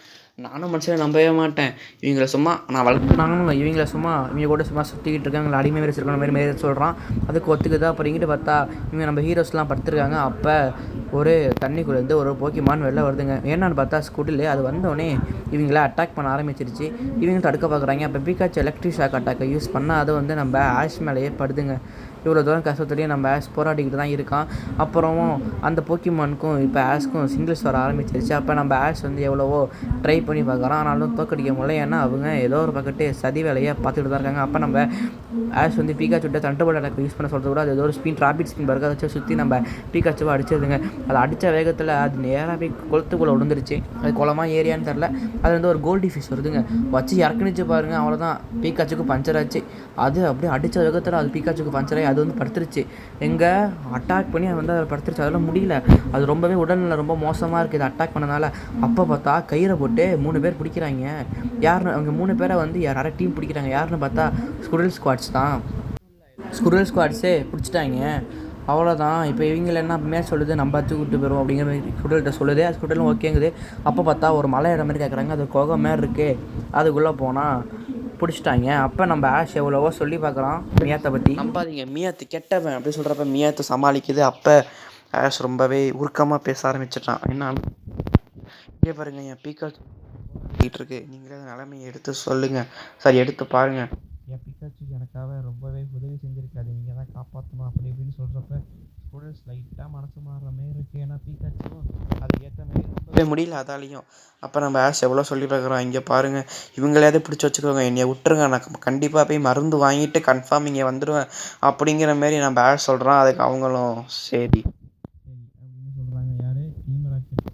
நானும் மனுஷனை நம்பவே மாட்டேன். இவங்கள சும்மா நான் வளர்த்துனாங்கன்னு இவங்கள சும்மா இவங்க கூட சும்மா சுற்றிக்கிட்டு இருக்காங்க, அடிமை மாரி வச்சுருக்காங்க மாரி சொல்கிறான். அதுக்கு ஒத்துக்குதா அப்படிங்கிட்டு பார்த்தா இவங்க நம்ம ஹீரோஸ்லாம் படுத்துருக்காங்க. அப்போ ஒரு தண்ணிக்குள்ளேருந்து ஒரு போக்கிமான் வெளில வருதுங்க. என்னன்னு பார்த்தா ஸ்குடில் அது வந்தோடனே இவங்கள அட்டாக் பண்ண ஆரம்பிச்சிருச்சு. இவங்க தடுக்க பார்க்குறாங்க. அப்போ பீக்காச்சு எலக்ட்ரிக் ஷாக் அட்டாக்கை யூஸ் பண்ணால் அது வந்து நம்ம ஆஷ் மேலேயே படுதுங்க. இவ்வளோ தூரம் கஷ்டத்துலேயும் நம்ம ஆஷ் போராடிக்கிட்டு தான் இருக்கான். அப்புறமும் அந்த போக்கிமானுக்கும் இப்போ ஆஷ்க்கும் சிங்கிள்ஸ் வர ஆரம்பிச்சிருச்சு. அப்போ நம்ம ஆஷ் வந்து எவ்வளவோ ட்ரை பண்ணி பார்க்குறோம், ஆனாலும் தோக்கடிக்க முடியல. ஏன்னா அவங்க ஏதோ ஒரு பக்கத்து சதி வேலையை பார்த்துக்கிட்டு தான் இருக்காங்க. அப்போ நம்ம ஆஷ் வந்து பீக்காச்சுட்ட தண்டபோல் அட்டாக் யூஸ் பண்ண சொல்கிறது கூட அது ஏதோ ஒரு ராபிட் ஸ்பின் பர்க்கை வச்சு சுற்றி நம்ம பீக்காச்சுவை அடிச்சதுங்க. அது அடித்த வேகத்தில் அது நேராக போய் கொளுத்துக்குள்ளே விழுந்துருச்சு. அது குளமாக ஏரியான்னு தெரில. அது வந்து ஒரு கோல்டி ஃபிஷ் வருதுங்க, வச்சு இறக்குனுச்சு பாருங்கள். அவ்வளோதான், பீக்காச்சுக்கு பஞ்சர் ஆச்சு. அது அப்படியே அடித்த வேகத்தில் அது பீக்காச்சுக்கு பஞ்சர் ஆகி அது வந்து படுத்துருச்சு. எங்கே அட்டாக் பண்ணி அது வந்து அதை படுத்துருச்சு. அதெல்லாம் முடியல, அது ரொம்பவே உடல்நிலை ரொம்ப மோசமாக இருக்குது இது அட்டாக் பண்ணனால. அப்போ பார்த்தா கயிறை போட்டு 3 பேர் பிடிக்கிறாங்க. யாருன்னு அவங்க 3 பேரை வந்து யாராவது டீம் பிடிக்கிறாங்க. யாருன்னு பார்த்தா ஸ்குடில் ஸ்குவாட்ஸ் தான். ஸ்குடில் ஸ்குவாட்ஸே பிடிச்சிட்டாங்க. அவ்வளோதான். இப்போ இவங்கள என்ன மேலே சொல்லுது, நம்ம தூக்கிட்டு போயிடுவோம் அப்படிங்கிற மாதிரி ஸ்குடில்கிட்ட சொல்லுது. ஸ்குடிலும் ஓகேங்குது. அப்போ பார்த்தா ஒரு மலை இடம் மாதிரி கேட்குறாங்க. அது குகை மாதிரி இருக்குது, அதுக்குள்ளே போனால் பிடிச்சிட்டாங்க. அப்போ நம்ம ஆஷ் எவ்வளவோ சொல்லி பார்க்குறான் மியாத்தை பற்றி, நம்பாதீங்க மியாத்து கெட்டவன் அப்படி சொல்கிறப்ப மியாத்தை சமாளிக்குது. அப்போ ஆஷ் ரொம்பவே உருக்கமாக பேச ஆரம்பிச்சிட்டான். என்ன இங்கே பாருங்கள், என் பீக்காச்சு இருக்கு, நீங்களே அந்த நிலைமையை எடுத்து சொல்லுங்கள், சரி எடுத்து பாருங்கள், என் பீக்காச்சு எனக்காக ரொம்பவே உதவி செஞ்சுருக்காது, நீங்கள் தான் காப்பாற்றணும் அப்படி இப்படின்னு சொல்கிறப்ப ஸ்டூடெண்ட்ஸ் லைட்டாக மனசு மாறுற மாரி இருக்குது. ஏன்னா பீக்காச்சும் அதை ஏற்ற மாரி ரொம்பவே முடியல அதாலையும். அப்போ நம்ம ஆஷ் எவ்வளோ சொல்லி பார்க்குறோம், இங்கே பாருங்கள் இவங்களையாவது பிடிச்சி வச்சுக்கோங்க, என்னைய விட்டுருங்க, நான் கண்டிப்பாக போய் மருந்து வாங்கிட்டு கன்ஃபார்ம் இங்கே வந்துடுவேன் அப்படிங்கிற மாரி நம்ம ஆஷ் சொல்கிறான். அதுக்கு அவங்களும் சரி அப்படின்னு சொல்கிறாங்க. யார் டீம் ராக்கெட்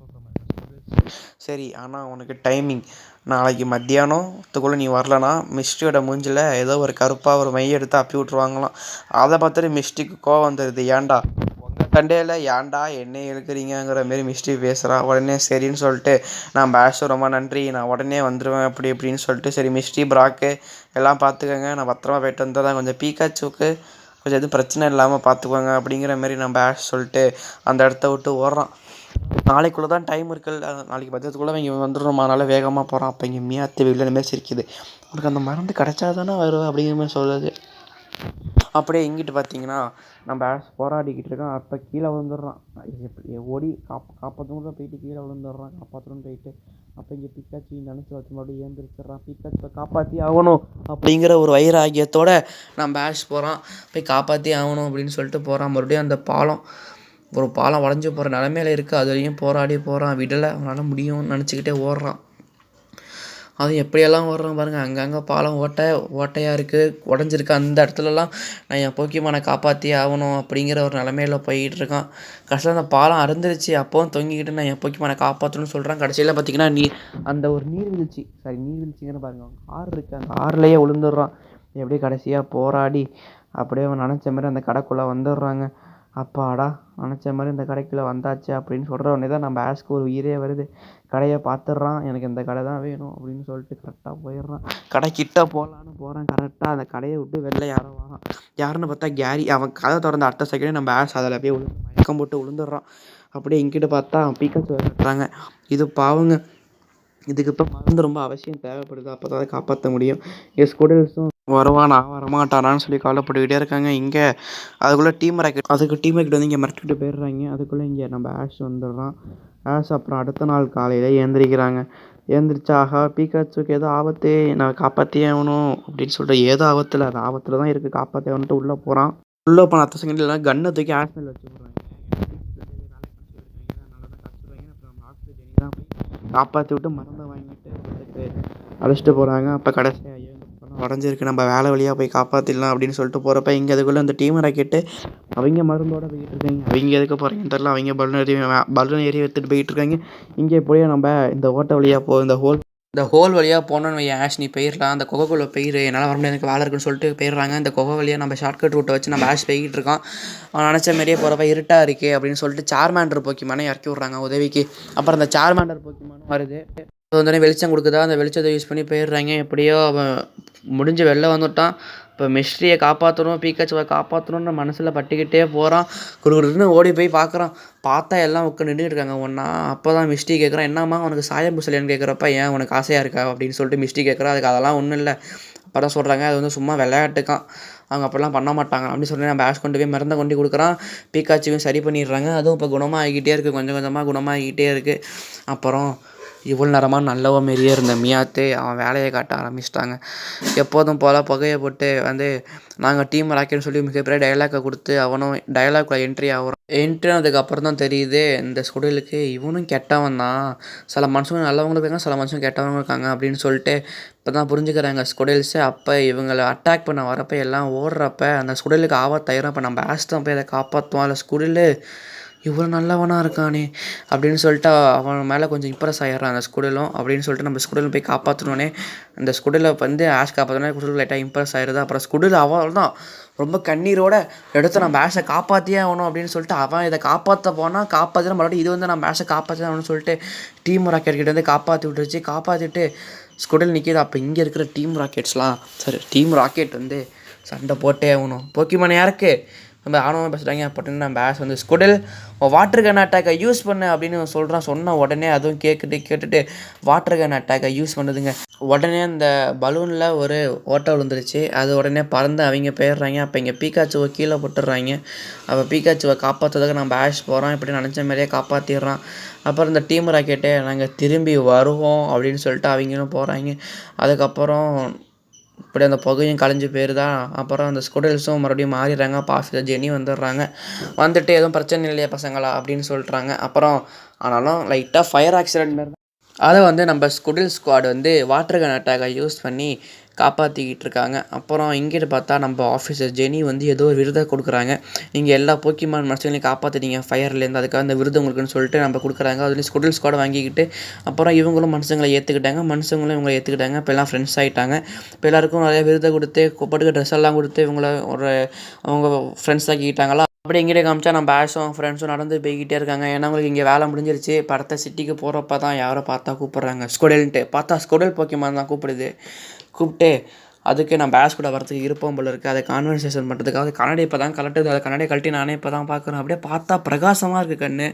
சொல்கிற மாதிரி சரி. ஆனால் உனக்கு டைமிங் நாளைக்கு மத்தியானத்துக்குள்ளே நீ வரலனா மிஸ்டியோட மூஞ்சில் ஏதோ ஒரு கருப்பாக ஒரு மைய எடுத்து அப்பி விட்ருவாங்களாம். அதை பார்த்துட்டு மிஸ்டிக்கு கோவம் வந்துடுது. ஏன்டா உங்கள் சண்டையில் ஏன்டா என்னை இழுக்கிறீங்கிற மாரி மிஸ்டி பேசுகிறா. உடனே சரின்னு சொல்லிட்டு நான் ஆஷ் ரொம்ப நன்றி, நான் உடனே வந்துடுவேன் அப்படி இப்படின்னு சொல்லிட்டு சரி மிஸ்டி பிராக்கு எல்லாம் பார்த்துக்கோங்க, நான் பத்திரமா போய்ட்டு வந்தால் தான் கொஞ்சம் பீக்காச்சுக்கு கொஞ்சம் எதுவும் பிரச்சனை இல்லாமல் பார்த்துக்குவாங்க அப்படிங்கிற மாரி நம்ம ஆஷ் சொல்லிட்டு அந்த இடத்த விட்டு ஓடுறான். நாளைக்குள்ளே தான் டைம் இருக்குல்ல, நாளைக்கு மதியத்துக்குள்ளே இங்கே வந்துடுறோம், அதனால் வேகமாக போகிறான். அப்போ இங்கே மியாத்து வெளியில் மாரி சிரிக்குது, உனக்கு அந்த மருந்து கிடச்சா தானே வருவேன் அப்படிங்கிற மாதிரி சொல்லுது. அப்படியே இங்கிட்டு பார்த்தீங்கன்னா நம்ம ஆஷ் போராடிக்கிட்டு இருக்கான். அப்போ கீழே விழுந்துடுறான். ஓடி காப்பாற்றணும் போயிட்டு கீழே விழுந்துடுறான், காப்பாற்றணும்னு போயிட்டு. அப்போ இங்கே பிக்காச்சி நினச்சி வச்சு மறுபடியும் ஏந்திரிச்சிட்றான். பிக்காச்சியை காப்பாற்றி ஆகணும் அப்படிங்கிற ஒரு வைராகியத்தோடு நம்ம ஆஷ் போகிறான். போய் காப்பாற்றி ஆகணும் அப்படின்னு சொல்லிட்டு போகிறான். மறுபடியும் அந்த பாலம் ஒரு பாலம் உடஞ்சி போகிற நிலமையில இருக்குது. அது வரையும் போராடி போகிறான், விடலை. அவனால் முடியும்னு நினச்சிக்கிட்டே ஓடுறான். அதுவும் எப்படியெல்லாம் ஓடுறான் பாருங்கள். அங்கங்கே பாலம் ஓட்டையாக இருக்குது, உடஞ்சிருக்கு. அந்த இடத்துலலாம் நான் என் போக்கிமானை காப்பாற்றியே ஆகணும் அப்படிங்கிற ஒரு நிலமையில போய்கிட்டு இருக்கான். கடைசியில் அந்த பாலம் அறுந்துருச்சு. அப்போவும் தொங்கிக்கிட்டு நான் என் போக்கிமானை காப்பாற்றணும்னு சொல்கிறான். கடைசியில் பார்த்திங்கன்னா அந்த ஒரு நீர்வீழ்ச்சிங்கன்னு பாருங்கள், ஆறு இருக்குது, அந்த ஆறுலேயே விழுந்துடுறான். எப்படியே கடைசியாக போராடி அப்படியே அவன் நினச்ச மாதிரி அந்த கடைக்குள்ளே வந்துடுறாங்க. அப்பாடா, நினச்ச மாதிரி இந்த கடைக்குள்ளே வந்தாச்சு அப்படின்னு சொல்கிற உடனே தான் நம்ம ஆஷ்க்கு ஒரு உயிரே வருது. கடையை பார்த்துட்றான். எனக்கு இந்த கடை தான் வேணும் அப்படின்னு சொல்லிட்டு கரெக்டாக போயிடுறான். கடைக்கிட்ட போகலான்னு போகிறான். கரெக்டாக அந்த கடையை விட்டு வெளில யாரோ வரான். யாருன்னு பார்த்தா கேரி. அவன் கதை திறந்த அடுத்த செகண்டே நம்ம ஆஷ் அதில் அப்படியே மயக்கம் போட்டு விழுந்துடுறான். அப்படியே இங்கிட்டு பார்த்தா பீக்காச்சு கட்டுறாங்க. இது பாவங்க, இதுக்கு இப்போ மருந்து ரொம்ப அவசியம் தேவைப்படுது. அப்போ தான் அதை காப்பாற்ற முடியும். ஸ்கூடல்ஸும் வருவானா வரமாட்டானான்னு சொல்லி கவலைப்பட்டுக்கிட்டே இருக்காங்க. இங்கே அதுக்குள்ளே டீம் ராக்கெட் வந்து இங்கே மிரட்டிட்டு போயிடுறாங்க. அதுக்குள்ளே இங்கே நம்ம ஆஷ் வந்துடுறான். ஆஷ் அப்புறம் அடுத்த நாள் காலையில் எழுந்திரிக்கிறாங்க. எழுந்திரிச்சா, ஆஹா பீக்காச்சுக்கு ஏதோ ஆபத்து, நான் காப்பாற்றியே ஆகணும் அப்படின்னு சொல்லிட்டு, ஏதோ ஆபத்தில் அது ஆபத்தில் தான் இருக்குது, காப்பாற்றி ஆகணுன்ட்டு உள்ளே போகிறான். உள்ளே போன அடுத்த செகண்ட்லாம் கன்னை தூக்கி ஆஷ் மேலே வச்சு போடுறாங்க. காப்பாற்றி விட்டு மருந்தை வாங்கிட்டு வீட்டுக்கு அழைச்சிட்டு போகிறாங்க. அப்போ கடைசியாக உடஞ்சிருக்கு, நம்ம வேலை வழியாக போய் காப்பாற்றிடலாம் அப்படின்னு சொல்லிட்டு போகிறப்ப, இங்கே அதுக்குள்ளே அந்த டீம் ராக்கெட்டு அவங்க மருந்தோடு போய்கிட்டு இருக்காங்க. அவங்க எதுக்கு போகிறாங்கன்னு தெரில. அவங்க பலூன் ஏறி எடுத்துகிட்டு போய்கிட்டு இருக்காங்க. இங்கே எப்படியோ நம்ம இந்த ஓட்டை வழியாக இந்த ஹோல் வழியாக போனோன்னு ஆஷ், நீ போயிடலாம், அந்த குகைக்குள்ளே போயிரு, என்னால் வர முடியாது, எனக்கு வேலை இருக்குன்னு சொல்லிட்டு போயிடுறாங்க. இந்த குகை வழியாக நம்ம ஷார்ட்கட் ரூட்டை வச்சு நம்ம ஆஷ் போய்கிட்டு இருக்கான். அவன் நினச்ச மாதிரியே போகிறப்ப இருட்டாக இருக்கே அப்படின்னு சொல்லிட்டு சார்மாண்டர் போக்கிமானே இறக்கி விட்றாங்க உதவிக்கு. அப்புறம் அந்த சார்மாண்டர் போக்கிமானும் வருது. அது வந்தோடனே வெளிச்சம் கொடுக்குதா, அந்த வெளிச்சத்தை யூஸ் பண்ணி போயிடுறாங்க. எப்படியோ அவன் முடிஞ்சு வெளில வந்துட்டான். இப்போ மிஸ்ட்ரியை காப்பாற்றணும், பீக்காச்சுவை காப்பாற்றணுன்னு மனசில் பட்டுக்கிட்டே போகிறான். குறுகுறுன்னு ஓடி போய் பார்க்குறான். பார்த்தா எல்லாம் உட்காந்து நின்றுட்டு இருக்காங்க ஒன்றா. அப்போ தான் மிஸ்ட்ரி கேட்குறான், என்னம்மா உனக்கு சாயம் பூசலையான்னு கேட்குறப்ப, ஏன் உனக்கு ஆசையாக இருக்கா அப்படின்னு சொல்லிட்டு மிஸ்ட்ரி கேட்குறான். அதுக்கு அதெல்லாம் ஒன்றும் இல்லை. அப்போ தான் சொல்கிறாங்க, அது வந்து சும்மா விளையாட்டுக்கான், அவங்க அப்படிலாம் பண்ண மாட்டாங்க அப்படின்னு சொல்லி நம்ம ஆஷ் கொண்டு போய் மருந்தை கொண்டு கொடுக்குறான். பீக்காச்சுவையும் சரி பண்ணிடுறாங்க. அதுவும் இப்போ குணமாக ஆகிக்கிட்டே இருக்குது, கொஞ்சம் கொஞ்சமாக குணமாகிக்கிட்டே இருக்குது. அப்புறம் இவ்வளோ நேரமாக நல்லவ மாரியே இருந்த மியாத்து அவன் வேலையை காட்ட ஆரம்பிச்சிட்டாங்க. எப்போதும் போல் புகையை போட்டு வந்து நாங்கள் டீம் ராக்கெட்னு சொல்லி மிகப்பெரிய டைலாக்கை கொடுத்து அவனும் டைலாக்ல என்ட்ரி ஆகிறான். என்ட்ரி ஆனதுக்கப்புறம் தான் தெரியுது இந்த ஸ்குடலுக்கு இவனும் கெட்டவன் தான், சில மனுஷங்க நல்லவங்களும் இருக்காங்க, சில மனுஷங்க கெட்டவங்க இருக்காங்க அப்படின்னு சொல்லிட்டு இப்போ தான் புரிஞ்சுக்கிறாங்க ஸ்குடல்ஸு. அப்போ இவங்களை அட்டாக் பண்ண வரப்போ எல்லாம் ஓடுறப்ப அந்த ஸ்குடலுக்கு ஆபத்தாயிரும். அப்போ நம்ம ஆஷ் தான் போய் அதை காப்பாற்றுவான். இல்லை ஸ்குடலு இவ்வளோ நல்லவனாக இருக்கானே அப்படின்னு சொல்லிட்டு அவன் மேலே கொஞ்சம் இம்ப்ரெஸ் ஆகிடுறான் அந்த ஸ்குடலும். அப்படின்னு சொல்லிட்டு நம்ம ஸ்குடலும் போய் காப்பாற்றணுன்னே அந்த ஸ்குடலை வந்து ஆஷ் காப்பாற்றினே ஸ்குடல் லைட்டாக இம்ப்ரெஸ் ஆகிடுது. அப்புறம் ஸ்குடல் அவள் தான் ரொம்ப கண்ணீரோட எடுத்து நம்ம ஆஷை காப்பாற்றியே ஆகணும் அப்படின்னு சொல்லிட்டு அவன் இதை காப்பாற்ற போனால் காப்பாற்றினா மறுபடியும் இது வந்து நம்ம ஆஷை காப்பாற்றி ஆகணும்னு சொல்லிட்டு டீம் ராக்கெட் வந்து காப்பாற்றி விட்டுருச்சு. காப்பாற்றிட்டு ஸ்குடல் நிற்கிது. அப்போ இங்கே இருக்கிற டீம் ராக்கெட் வந்து சண்டை போட்டே ஆகணும். போக்கிமான் யாருக்கு நம்ம ஆணவமாக பேசுகிறாங்க அப்படின்னு நம்ம ஆஷ் வந்து ஸ்குடல் வாட்டர் கன் அட்டாக்கை யூஸ் பண்ணு அப்படின்னு சொல்கிறான். சொன்ன உடனே அதுவும் கேட்டுட்டு வாட்டர் கன் அட்டாக்கை யூஸ் பண்ணுதுங்க. உடனே அந்த பலூனில் ஒரு ஓட்டை விழுந்துருச்சு. அது உடனே பறந்து அவங்க போயிடுறாங்க. அப்போ இங்கே பீக்காச்சுவை கீழே போட்டுடுறாங்க. அப்போ பீக்காச்சுவை காப்பாற்றுறதுக்கு நம்ம ஆஷ் போகிறோம். இப்படி நினச்ச மாதிரியே காப்பாற்றிடுறான். அப்புறம் இந்த டீம் ராக்கெட்டே நாங்கள் திரும்பி வருவோம் அப்படின்னு சொல்லிட்டு அவங்களும் போகிறாங்க. அதுக்கப்புறம் இப்படி அந்த புகையும் கலைஞ்சி போயிருதா. அப்புறம் அந்த ஸ்குடல்ஸும் மறுபடியும் மாறிடுறாங்க. அப்போ ஆஃபீஸர் ஜெனி வந்துடுறாங்க. வந்துட்டு எதுவும் பிரச்சனை இல்லையா பசங்களா அப்படின்னு சொல்கிறாங்க. அப்புறம் ஆனாலும் லைட்டாக ஃபயர் ஆக்சிடென்ட் மாதிரி அதை வந்து நம்ம ஸ்குடல் ஸ்குவாட் வந்து வாட்டர் கன் அட்டாக்கை யூஸ் பண்ணி காப்பாற்றிக்கிட்டு இருக்காங்க. அப்புறம் இங்கிட்டு பார்த்தா நம்ம ஆஃபீஸர் ஜெனி வந்து ஏதோ ஒரு விருதை கொடுக்குறாங்க. நீங்கள் எல்லா போக்கிமான் மனுஷங்களையும் காப்பாற்றிட்டீங்க ஃபயர்லேருந்து, அதுக்காக அந்த விருது உங்களுக்குன்னு சொல்லிட்டு நம்ம கொடுக்குறாங்க. அதுலேயும் ஸ்குடல் ஸ்குவாட் வாங்கிக்கிட்டு அப்புறம் இவங்களும் மனுஷங்களை ஏற்றுக்கிட்டாங்க, மனுஷங்களும் இவங்களை ஏற்றுக்கிட்டாங்க. இப்போ எல்லாம் ஃப்ரெண்ட்ஸ் ஆகிட்டாங்க. இப்போ எல்லாருக்கும் நிறைய விருதை கொடுத்து போட்டுக்க ட்ரெஸ் எல்லாம் கொடுத்து இவங்கள அவங்க ஃப்ரெண்ட்ஸ் ஆக்கிக்கிட்டாங்களா. அப்படி எங்கிட்ட காமிச்சா நம்ம ஆஷும் ஃப்ரெண்ட்ஸும் நடந்து போய்கிட்டே இருக்காங்க. ஏன்னா அவங்களுக்கு இங்கே வேலை முடிஞ்சிருச்சு. படத்தை சிட்டிக்கு போகிறப்ப தான் யாரோ பார்த்தா கூப்பிட்றாங்க ஸ்குடல்ன்ட்டு. பார்த்தா ஸ்குடல் போக்கிமான் தான் கூப்பிட்டு அதுக்கு நம்ம ஆஷ் கூட வரத்துக்கு இருப்போம் போல இருக்குது. அதை கான்வர்சேஷன் பண்ணுறதுக்காக கண்ணாடி இப்போ தான் கலட்டுது. அதை கண்ணாடி கழட்டி நானே இப்போ தான் பார்க்குறேன். அப்படியே பார்த்தா பிரகாசமாக இருக்குது கண்ணு.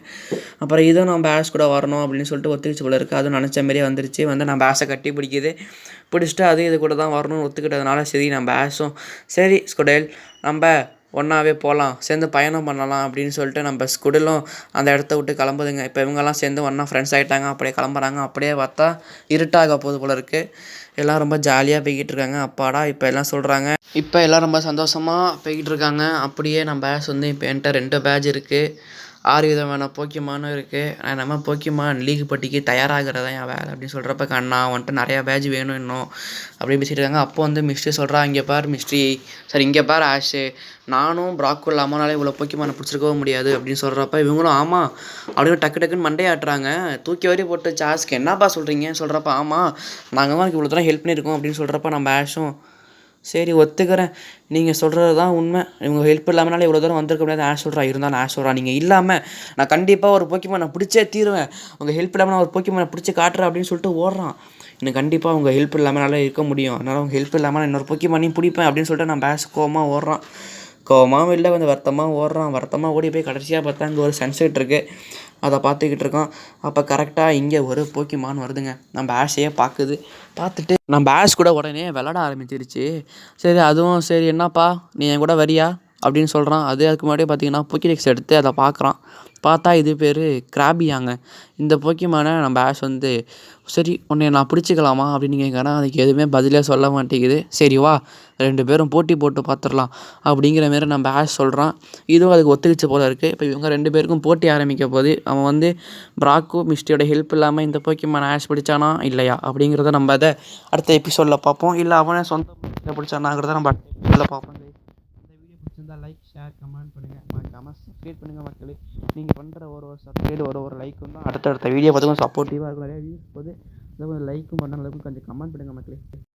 அப்புறம் இதுவும் நம்ம ஆஷ் கூட வரணும் அப்படின்னு சொல்லிட்டு ஒத்துக்கிச்சு போல இருக்குது. அதுவும் நினச்ச மாதிரியே வந்துருச்சு. வந்து நம்ம ஆஷை கட்டி பிடிச்சிட்டு அது இது கூட தான் வரணும்னு ஒத்துக்கிட்டதுனால சரி நம்ம ஆஷும் சரி ஸ்குடல் நம்ம ஒன்றாவே போகலாம், சேர்ந்து பயணம் பண்ணலாம் அப்படின்னு சொல்லிட்டு நம்ம ஸ்குடலும் அந்த இடத்த விட்டு கிளம்புதுங்க. இப்போ இவங்கெல்லாம் சேர்ந்து ஒன்றா ஃப்ரெண்ட்ஸ் ஆகிட்டாங்க. அப்படியே கிளம்புறாங்க. அப்படியே பார்த்தா இருட்டாக போகுது போல இருக்குது. எல்லாம் ரொம்ப ஜாலியாக போய்கிட்டு இருக்காங்க. அப்பாடா இப்போ எல்லாம் சொல்கிறாங்க. இப்போ எல்லாம் ரொம்ப சந்தோஷமாக போய்கிட்டு இருக்காங்க. அப்படியே நம்ம பேட்ச் வந்து இப்போ என்கிட்ட 2 பேட்ச் இருக்குது. 6 விதமான போக்கிமானும் இருக்குது. நம்ம போக்கிமான் லீக் போட்டிக்கு தயாராகிறது தான் என் வேலை அப்படின்னு சொல்கிறப்ப கண்ணா வந்துட்டு நிறையா பேட்ச் வேணும் இன்னும் அப்படின்னு பேசிட்டு இருக்காங்க. அப்போ வந்து மிஸ்ட்ரி சொல்கிறா, இங்கே பார் மிஸ்ட்ரி, சரி இங்கே பார் ஆஷு, நானும் ப்ராக்கோ இல்லாமனால இவ்வளோ போக்கிமானை பிடிச்சிருக்கவும் முடியாது அப்படின்னு சொல்கிறப்ப இவங்களும் ஆமாம் அப்படின்னு டக்குன்னு மண்டையாட்டுறாங்க. தூக்கி வரி போட்டு சாஸ்க்கு என்னப்பா சொல்கிறீங்கன்னு சொல்கிறப்ப ஆமாம் நாங்கள் தான் இவ்வளோ தூரம் ஹெல்ப் பண்ணியிருக்கோம் அப்படின்னு சொல்கிறப்ப நம்ம ஆஷும் சரி ஒத்துக்கிறேன், நீங்கள் சொல்கிறது தான் உண்மை, இவங்க ஹெல்ப் இல்லாமனால இவ்வளோ தூரம் வந்திருக்க முடியாது. ஆஷ் சொல்கிறா, இருந்தாலும் ஆஷ் சொல்கிறா, நீங்கள் இல்லாமல் நான் கண்டிப்பாக ஒரு போக்கிமானை பிடிச்சே தீருவேன், உங்கள் ஹெல்ப் இல்லாமல் நான் ஒரு போக்கிமானை பிடிச்சி காட்டுறேன் அப்படின்னு சொல்லிட்டு ஓடுறான். எனக்கு கண்டிப்பாக உங்கள் ஹெல்ப் இல்லாமனால இருக்க முடியும், அதனால் உங்கள் ஹெல்ப் இல்லாமல் நான் இன்னொரு போக்கிமானையும் பிடிப்பேன் அப்படின்னு சொல்லிட்டு நான் பேஷ் கோவமாக ஓடுறான். கோவமாகவும் இல்லை, கொஞ்சம் வருத்தமாக ஓடுறான். வருத்தமாக ஓடி போய் கடைசியாக பார்த்தா இங்கே ஒரு சன்செட் இருக்குது, அதை பார்த்துக்கிட்டு இருக்கோம். அப்போ கரெக்டாக இங்கே ஒரு போக்கிமான் வருதுங்க. நம்ம ஆஷையே பார்த்துட்டு நம்ம ஆஷ் கூட உடனே விளாட ஆரம்பிச்சிருச்சு. சரி அதுவும் சரி என்னப்பா நீ என் கூட வரியா அப்படின்னு சொல்கிறான். அதுக்கு முன்னாடியே பார்த்தீங்கன்னா போக்கிடெக்ஸ் எடுத்து அதை பார்க்குறான். பார்த்தா இது பேர் கிராபியாங்க. இந்த போக்கிமானை நம்ம ஆஷ் வந்து சரி உன்னை நான் பிடிச்சிக்கலாமா அப்படின்னு கேட்குறேன். அதுக்கு எதுவுமே பதிலே சொல்ல மாட்டேங்குது. சரி வா 2 பேரும் போட்டி போட்டு பார்த்துடலாம் அப்படிங்கிற மாரி நம்ம ஆஷ் சொல்கிறான். இதுவும் அதுக்கு ஒத்துக்கிச்சு போல இருக்குது. இப்போ இவங்க 2 பேருக்கும் போட்டி ஆரம்பிக்க போது அவன் வந்து ப்ராக்கோ மிஸ்டியோட ஹெல்ப் இல்லாமல் இந்த போக்கிமான் ஆஷ் பிடிச்சானா இல்லையா அப்படிங்கிறத நம்ம அதை அடுத்த எபிசோடில் பார்ப்போம். இல்லை அவனே சொந்த பிடிச்சானாங்கிறத நம்ம அடுத்த எபிசோடில் பார்ப்போம். இந்த வீடியோ பிடிச்சிருந்தா லைக் ஷேர் கமெண்ட் பண்ணுங்கள், மறக்காமல் சப்ஸ்கிரைப் பண்ணுங்கள் மக்களே. நீங்கள் பண்ணுற ஒரு சப்ஸ்கிரைப் ஒரு லைக்கும் தான் அடுத்தடுத்த வீடியோ பார்த்துக்கும் சப்போர்ட்டிவாக இருக்கும். நிறையா வியூஸ் போது லைக்கும் பண்ண அளவுக்கு கொஞ்சம் கமெண்ட் பண்ணுங்கள் மக்களே.